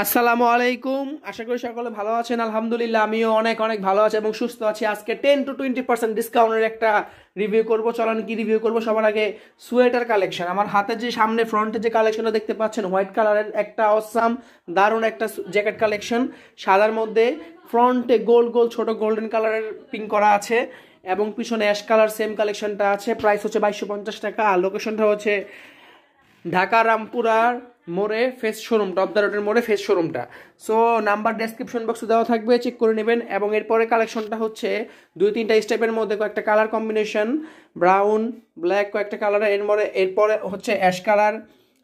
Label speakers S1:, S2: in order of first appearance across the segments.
S1: আসসালামু আলাইকুম। আশা করি সকলে ভালো আছেন। আলহামদুলিল্লাহ আমিও অনেক অনেক ভালো আছি এবং সুস্থ আছি। আজকে 10 to 20% ডিসকাউন্টের একটা রিভিউ করব। চলেন কি রিভিউ করব। সবার আগে সোয়েটার কালেকশন। আমার হাতে যে সামনে ফ্রন্টে যে কালেকশনটা দেখতে পাচ্ছেন, হোয়াইট কালারের একটা অসাম দারুণ একটা জ্যাকেট কালেকশন। সাদার মধ্যে ফ্রন্টে গোল গোল ছোট গোল্ডেন কালারের পিন করা আছে এবং পিছনে অ্যাশ কালার সেম কালেকশনটা আছে। প্রাইস হচ্ছে 2250 টাকা। আর লোকেশনটা হচ্ছে ঢাকা রামপুরার মোড়ে ফেস শোরুমটা, অফ দ্য রোডের মোড়ে ফেস শোরুমটা। সো নাম্বার ডেসক্রিপশন বক্সে দেওয়া থাকবে, চেক করে নেবেন। এবং এরপরে কালেকশনটা হচ্ছে 2-3টা স্টেপের মধ্যে কয়েকটা কালার কম্বিনেশন, ব্রাউন ব্ল্যাক কয়েকটা কালার, এরপরে হচ্ছে অ্যাশ কালার,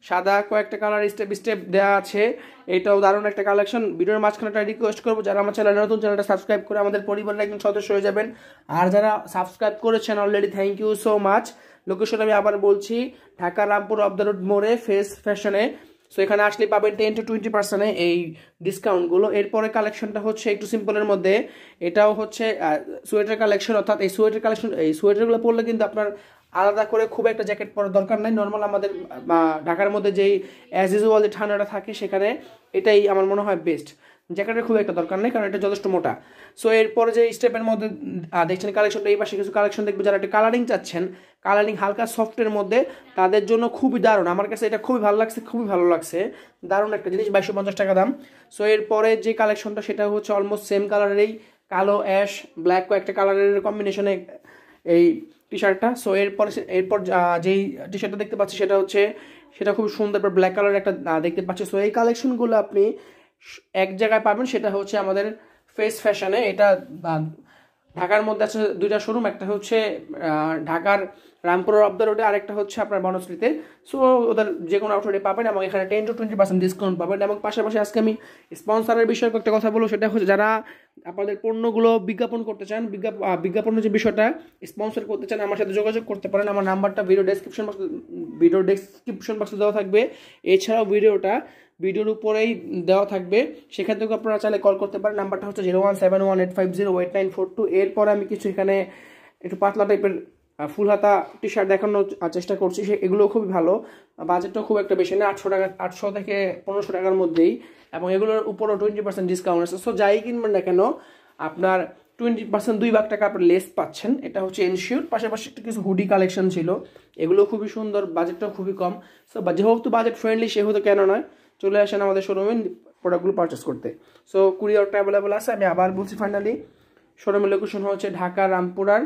S1: সাদা কয়েকটা কালার স্টেপ স্টেপ দেওয়া আছে। এটাও দারুণ একটা কালেকশন। ভিডিওর মাঝখানে একটা রিকোয়েস্ট করবো, যারা আমার চ্যানেল নতুন, চ্যানেলটা সাবস্ক্রাইব করে আমাদের পরিবারের একজন সদস্য হয়ে যাবেন। আর যারা সাবস্ক্রাইব করেছেন already, thank you so much. Location আমি আবার বলছি, Dhaka Rampur off the road মোড়ে ফেস ফ্যাশনে। সো এখানে আসলে পাবেন 10 to 20% এই ডিসকাউন্টগুলো। এরপরে কালেকশনটা হচ্ছে একটু সিম্পলের মধ্যে। এটাও হচ্ছে সোয়েটার কালেকশন, অর্থাৎ এই সোয়েটারগুলো পরলে কিন্তু আপনার আলাদা করে খুব একটা জ্যাকেট পরার দরকার নাই। নর্মাল আমাদের ঢাকার মধ্যে যেই অ্যাজ ইউজুয়াল যে ঠান্ডাটা থাকে, সেখানে এটাই আমার মনে হয় বেস্ট। জ্যাকেটের খুব একটা দরকার নেই, কারণ এটা যথেষ্ট মোটা। সো এরপরে যে স্টেপের মধ্যে দেখছেন কালেকশনটা, এই পাশে কিছু কালেকশন দেখবে। যারা একটা কালারিং চাচ্ছেন, কালারিং হালকা সফটের মধ্যে, তাদের জন্য খুবই দারুণ। আমার কাছে এটা খুবই ভালো লাগছে, খুবই ভালো লাগছে। দারুণ একটা জিনিস, 2250 টাকা দাম। সো এরপরে যে কালেকশনটা, সেটা হচ্ছে অলমোস্ট সেম কালারেরই, কালো অ্যাশ ব্ল্যাক কয়েকটা কালারের কম্বিনেশনে এই টি শার্টটা। সো এরপর যেই টি শার্টটা দেখতে পাচ্ছি, সেটা খুব সুন্দর ব্ল্যাক কালারের একটা দেখতে পাচ্ছি। সো এই কালেকশনগুলো আপনি এক জায়গায় পাবেন, সেটা হচ্ছে আমাদের ফেস ফ্যাশনে। এটা ঢাকার মধ্যে আছে 2টা শোরুম, একটা হচ্ছে ঢাকার রামপুর অফ দ্য রোডে, আরেকটা হচ্ছে আপনার বনশ্রীতে। সো ওদের যে কোনো আউটলেটে পাবেন এবং এখানে 10 to 20% ডিসকাউন্ট পাবেন। এবং পাশাপাশি আজকে আমি স্পন্সরের বিষয়ে একটা কথা বলবো, সেটা হচ্ছে যারা আপনাদের পণ্যগুলো বিজ্ঞাপন করতে চান, বিজ্ঞাপনের যে বিষয়টা স্পন্সর করতে চান, আমার সাথে যোগাযোগ করতে পারেন। আমার নাম্বারটা ভিডিও ডেসক্রিপশন বক্সে দেওয়া থাকবে। এছাড়াও ভিডিওর উপরেই দেওয়া থাকবে, সেখান থেকে আপনারা চাইলে কল করতে পারেন। নাম্বারটা হচ্ছে 01718508942। এরপরে আমি কিছু এখানে একটু পাতলা টাইপের ফুল হাতা টি শার্ট দেখানোর চেষ্টা করছি। এগুলো খুবই ভালো, বাজেটটাও খুব একটা বেশি না, 800 থেকে 1500 টাকার মধ্যেই। এবং এগুলোর উপরও 20% ডিসকাউন্ট আছে। সো যাই কিনবেন না কেন, আপনার 20% 2 ভাগ টাকা আপনার লেস পাচ্ছেন, এটা হচ্ছে এনশিওর। পাশাপাশি একটু কিছু হুডি কালেকশন ছিল, এগুলো খুবই সুন্দর, বাজেটটাও খুবই কম। সো যেহেতু বাজেট ফ্রেন্ডলি, সেহেতু কেন নয়, চলে আসেন আমাদের শোরুমে প্রোডাক্টগুলো পারচেস করতে। সো কুরিয়ারটা অ্যাভেলেবল আছে। আমি আবার বলছি, ফাইনালি শোরুমের লোকেশন হচ্ছে ঢাকা রামপুরার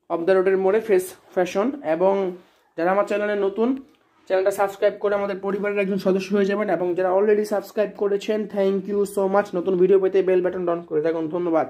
S1: অফ দ্য রোডের মোড়ে ফেস ফ্যাশন। এবং যারা আমার চ্যানেলে নতুন, চ্যানেলটা সাবস্ক্রাইব করে আমাদের পরিবারের একজন সদস্য হয়ে যাবেন। এবং যারা অলরেডি সাবস্ক্রাইব করেছেন, থ্যাংক ইউ সো মাচ। নতুন ভিডিও পেতে বেল বাটন অন করে থাকুন। ধন্যবাদ।